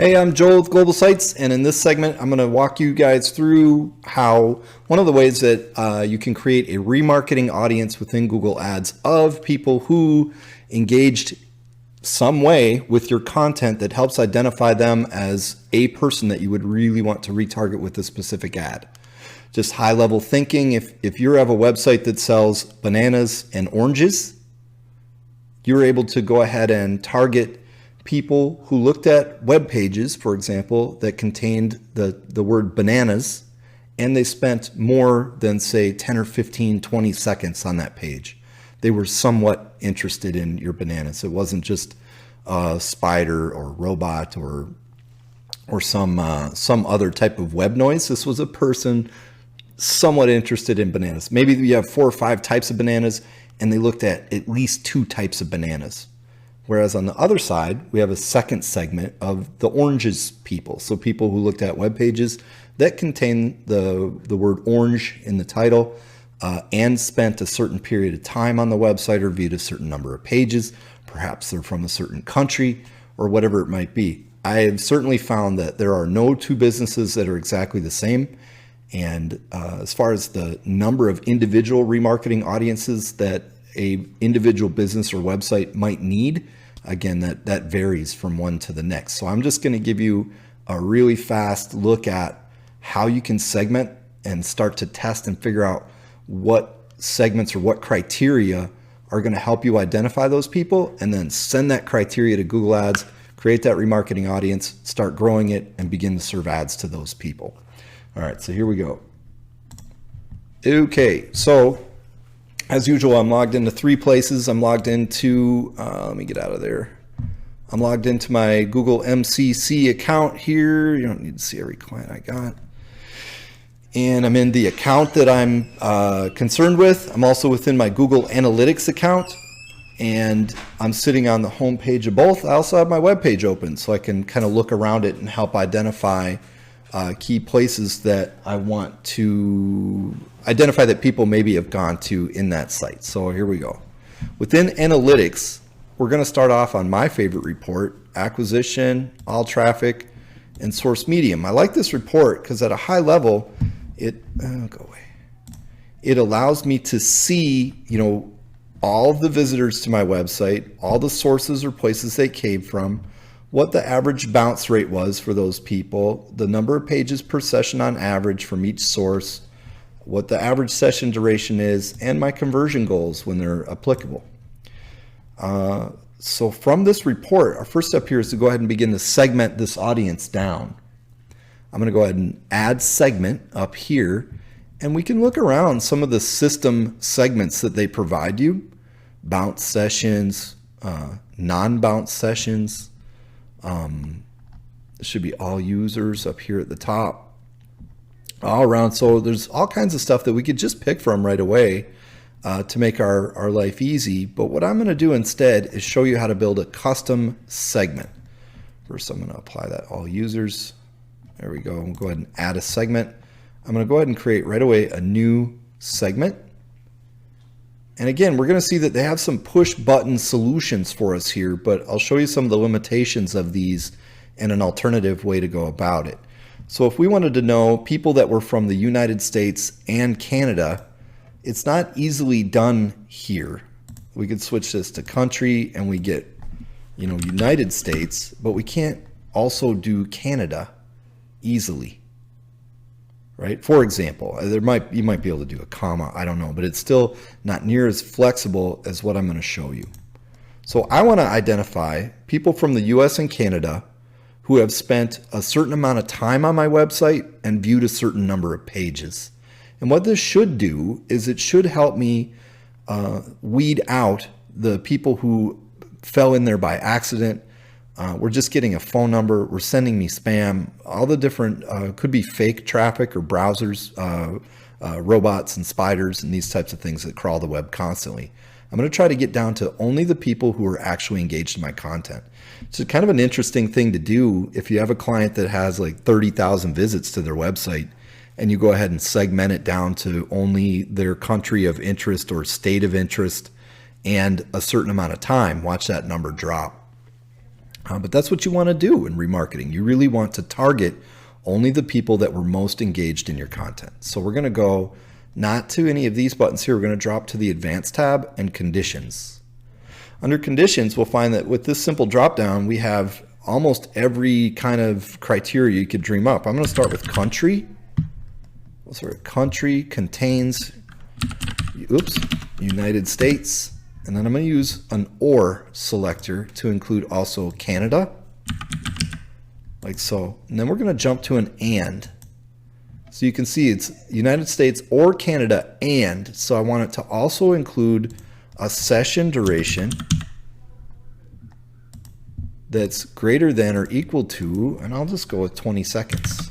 Hey, I'm Joel with Global Sites, and in this segment, I'm going to walk you guys through how one of the ways that you can create a remarketing audience within Google Ads of people who engaged some way with your content that helps identify them as a person that you would really want to retarget with a specific ad. Just high level thinking, if you have a website that sells bananas and oranges, you're able to go ahead and target people who looked at web pages, for example, that contained the word bananas, and they spent more than, say, 10 or 15, 20 seconds on that page. They were somewhat interested in your bananas. It wasn't just a spider or robot or some other type of web noise. This was a person somewhat interested in bananas. Maybe you have 4 or 5 types of bananas, and they looked at least 2 types of bananas. Whereas on the other side, we have a second segment of the oranges people. So people who looked at web pages that contain the word orange in the title and spent a certain period of time on the website or viewed a certain number of pages. Perhaps they're from a certain country or whatever it might be. I have certainly found that there are no 2 businesses that are exactly the same. And as far as the number of individual remarketing audiences that a individual business or website might need, again, that varies from one to the next. So I'm just going to give you a really fast look at how you can segment and start to test and figure out what segments or what criteria are going to help you identify those people, and then send that criteria to Google Ads, create that remarketing audience, start growing it, and begin to serve ads to those people. All right, so here we go. Okay, so as usual, I'm logged into 3 places. I'm logged into, let me get out of there. I'm logged into my Google MCC account here. You don't need to see every client I got. And I'm in the account that I'm concerned with. I'm also within my Google Analytics account, and I'm sitting on the home page of both. I also have my web page open, so I can kind of look around it and help identify key places that I want to identify that people maybe have gone to in that site. So here we go. Within analytics, we're going to start off on my favorite report, acquisition, all traffic, and source medium. I like this report because at a high level, it allows me to see, all of the visitors to my website, all the sources or places they came from, what the average bounce rate was for those people, the number of pages per session on average from each source, what the average session duration is, and my conversion goals when they're applicable. So from this report, our first step here is to go ahead and begin to segment this audience down. I'm going to go ahead and add segment up here, and we can look around some of the system segments that they provide you. Bounce sessions, non-bounce sessions. It should be all users up here at the top, all around. So there's all kinds of stuff that we could just pick from right away to make our life easy. But what I'm going to do instead is show you how to build a custom segment. First, I'm going to apply that all users. There we go. We'll go ahead and add a segment. I'm going to go ahead and create right away a new segment. And again, we're going to see that they have some push button solutions for us here, but I'll show you some of the limitations of these and an alternative way to go about it. So if we wanted to know people that were from the United States and Canada, it's not easily done here. We could switch this to country and we get, United States, but we can't also do Canada easily. Right? For example, you might be able to do a comma, I don't know, but it's still not near as flexible as what I'm going to show you. So I want to identify people from the US and Canada who have spent a certain amount of time on my website and viewed a certain number of pages. And what this should do is it should help me weed out the people who fell in there by accident. We're just getting a phone number. We're sending me spam. All the different, could be fake traffic or browsers, robots and spiders and these types of things that crawl the web constantly. I'm going to try to get down to only the people who are actually engaged in my content. It's kind of an interesting thing to do if you have a client that has like 30,000 visits to their website and you go ahead and segment it down to only their country of interest or state of interest and a certain amount of time. Watch that number drop. But that's what you want to do in remarketing. You really want to target only the people that were most engaged in your content. So we're going to go not to any of these buttons here. We're going to drop to the Advanced tab and Conditions. Under Conditions, we'll find that with this simple drop down, we have almost every kind of criteria you could dream up. I'm going to start with country. Country contains, United States. And then I'm going to use an or selector to include also Canada, like so. And then we're going to jump to an and. So you can see it's United States or Canada and. So I want it to also include a session duration that's greater than or equal to, and I'll just go with 20 seconds.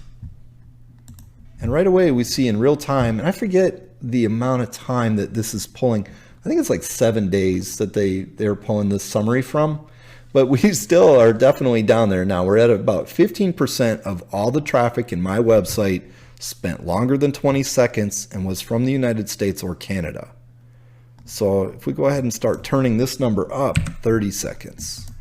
And right away we see in real time, and I forget the amount of time that this is pulling. I think it's like 7 days that they're pulling this summary from, but we still are definitely down there now. We're at about 15% of all the traffic in my website spent longer than 20 seconds and was from the United States or Canada. So if we go ahead and start turning this number up 30 seconds,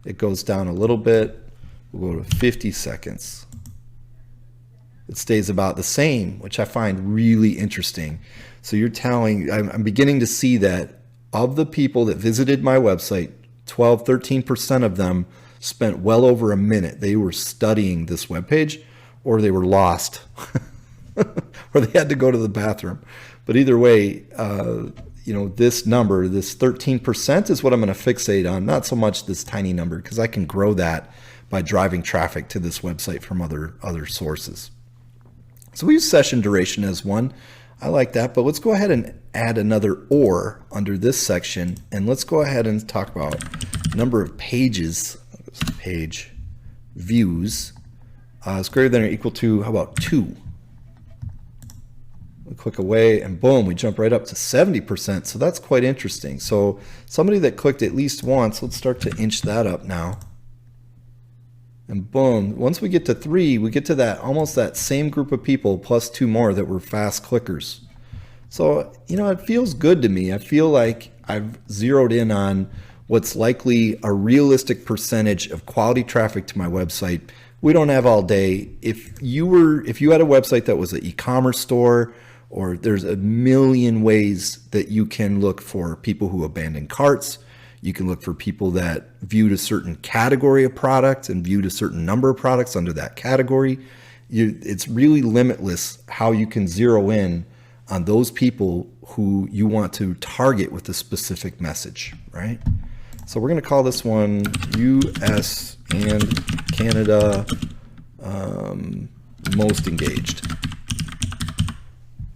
it goes down a little bit. We'll go to 50 seconds. It stays about the same, which I find really interesting. So you're telling, I'm beginning to see that of the people that visited my website, 13% of them spent well over a minute. They were studying this webpage, or they were lost, or they had to go to the bathroom. But either way, this number, this 13% is what I'm going to fixate on, not so much this tiny number, because I can grow that by driving traffic to this website from other sources. So we use session duration as one. I like that, but let's go ahead and add another or under this section, and let's go ahead and talk about number of pages, page views. It's greater than or equal to, how about 2? We click away and boom, we jump right up to 70%. So that's quite interesting. So somebody that clicked at least once, let's start to inch that up now. And boom, once we get to 3, we get to that almost that same group of people plus 2 more that were fast clickers. So, it feels good to me. I feel like I've zeroed in on what's likely a realistic percentage of quality traffic to my website. We don't have all day. If you had a website that was an e-commerce store, or there's a million ways that you can look for people who abandon carts. You can look for people that viewed a certain category of products and viewed a certain number of products under that category. It's really limitless how you can zero in on those people who you want to target with a specific message, right? So we're going to call this one US and Canada most engaged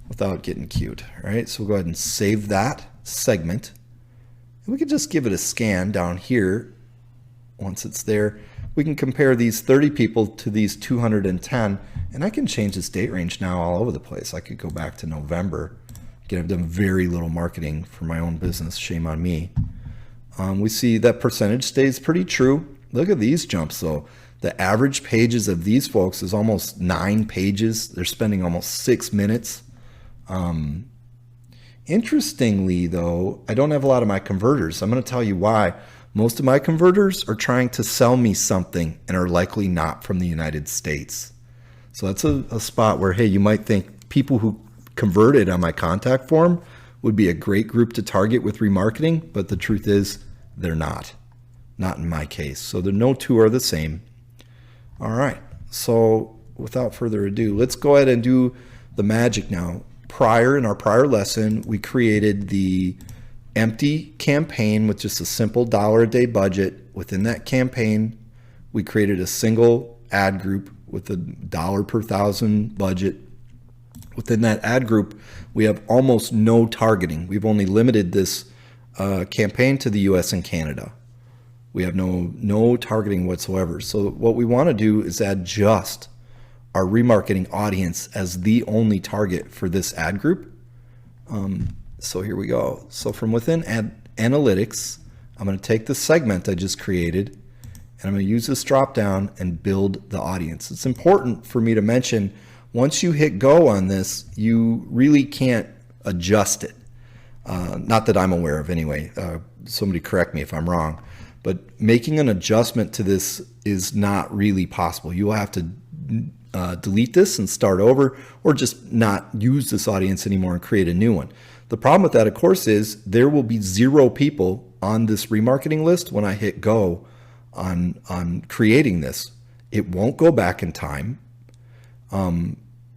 without getting cute, right? So we'll go ahead and save that segment. We could just give it a scan down here. Once it's there, we can compare these 30 people to these 210, and I can change this date range now all over the place. I could go back to November. Again, I've done very little marketing for my own business, shame on me. We see that percentage stays pretty true. Look at these jumps though. The average pages of these folks is almost 9 pages. They're spending almost 6 minutes. Interestingly though, I don't have a lot of my converters. I'm going to tell you why. Most of my converters are trying to sell me something and are likely not from the United States. So that's a spot where, hey, you might think people who converted on my contact form would be a great group to target with remarketing, but the truth is they're not in my case. So no two are the same. All right. So without further ado, let's go ahead and do the magic now. In our prior lesson, we created the empty campaign with just a simple $1 a day budget. Within that campaign, we created a single ad group with a $1 per 1,000 budget. Within that ad group, we have almost no targeting. We've only limited this campaign to the US and Canada. We have no targeting whatsoever. So what we want to do is add just our remarketing audience as the only target for this ad group. So here we go. So from within analytics, I'm going to take the segment I just created and I'm going to use this drop down and build the audience. It's important for me to mention, once you hit go on this, you really can't adjust it. Not that I'm aware of anyway. Somebody correct me if I'm wrong. but making an adjustment to this is not really possible. You will have to delete this and start over, or just not use this audience anymore and create a new one. The problem with that, of course, is there will be 0 people on this remarketing list when I hit go on creating this. It won't go back in time.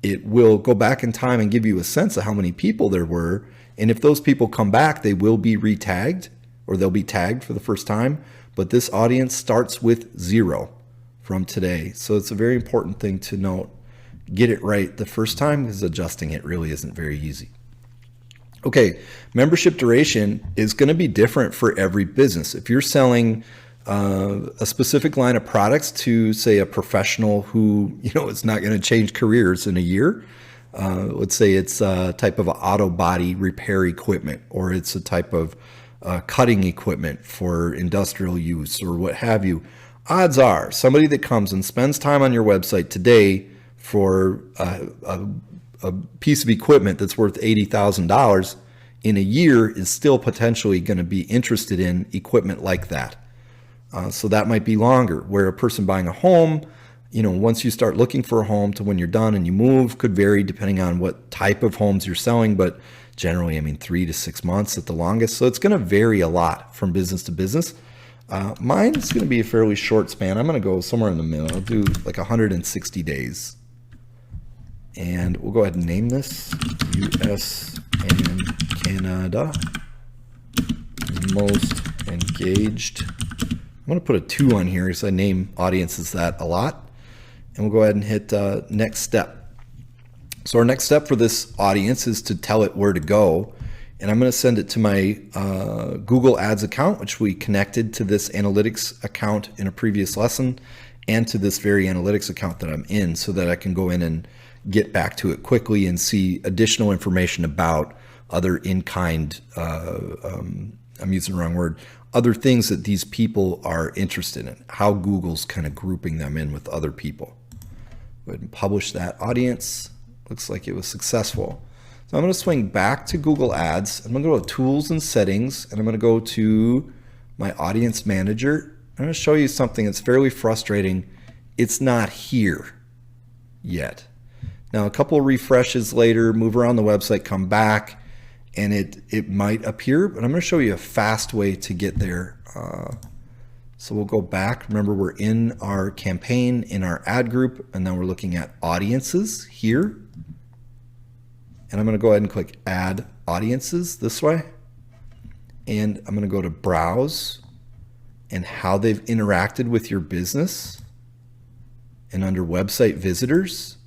It will go back in time and give you a sense of how many people there were. And if those people come back, they will be retagged, or they'll be tagged for the first time. But this audience starts with 0 from today. So it's a very important thing to note. Get it right the first time, because adjusting it really isn't very easy. Okay, membership duration is going to be different for every business. If you're selling a specific line of products to, say, a professional who, is not going to change careers in a year, let's say it's a type of auto body repair equipment, or it's a type of cutting equipment for industrial use, or what have you. Odds are somebody that comes and spends time on your website today for a piece of equipment that's worth $80,000 in a year is still potentially going to be interested in equipment like that. So that might be longer. Where a person buying a home, once you start looking for a home to when you're done and you move, could vary depending on what type of homes you're selling, but generally, 3 to 6 months at the longest. So it's going to vary a lot from business to business. Mine is going to be a fairly short span. I'm going to go somewhere in the middle. I'll do like 160 days. And we'll go ahead and name this US and Canada most engaged. I'm going to put a 2 on here because I name audiences that a lot. And we'll go ahead and hit next step. So our next step for this audience is to tell it where to go. And I'm going to send it to my Google Ads account, which we connected to this analytics account in a previous lesson, and to this very analytics account that I'm in, so that I can go in and get back to it quickly and see additional information about other in-kind, I'm using the wrong word, other things that these people are interested in, how Google's kind of grouping them in with other people. Go ahead and publish that audience. Looks like it was successful. So I'm going to swing back to Google Ads. I'm going to go to Tools and Settings, and I'm going to go to my Audience Manager. I'm going to show you something that's fairly frustrating. It's not here yet. Now, a couple of refreshes later, move around the website, come back, and it might appear, but I'm going to show you a fast way to get there. So we'll go back. Remember, we're in our campaign, in our ad group, and then we're looking at audiences here. And I'm going to go ahead and click Add Audiences this way. And I'm going to go to Browse and how they've interacted with your business. And under Website Visitors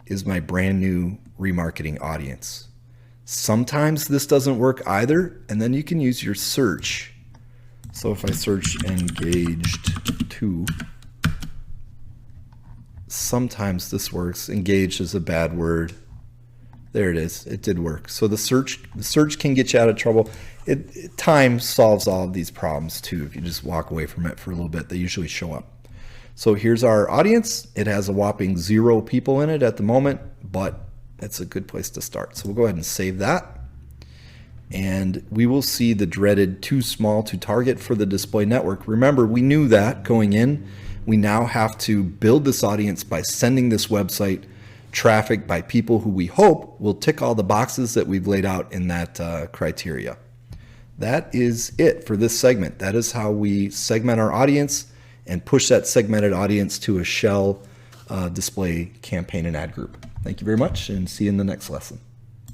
is my brand new remarketing audience. Sometimes this doesn't work either, and then you can use your search. So if I search engaged to, sometimes this works. Engaged is a bad word. There it is. It did work. So the search can get you out of trouble. Time solves all of these problems too. If you just walk away from it for a little bit, they usually show up. So here's our audience. It has a whopping 0 people in it at the moment, but it's a good place to start. So we'll go ahead and save that. And we will see the dreaded too small to target for the display network. Remember, we knew that going in. We now have to build this audience by sending this website traffic by people who we hope will tick all the boxes that we've laid out in that criteria. That is it for this segment. That is how we segment our audience and push that segmented audience to a shell display campaign and ad group. Thank you very much, and see you in the next lesson.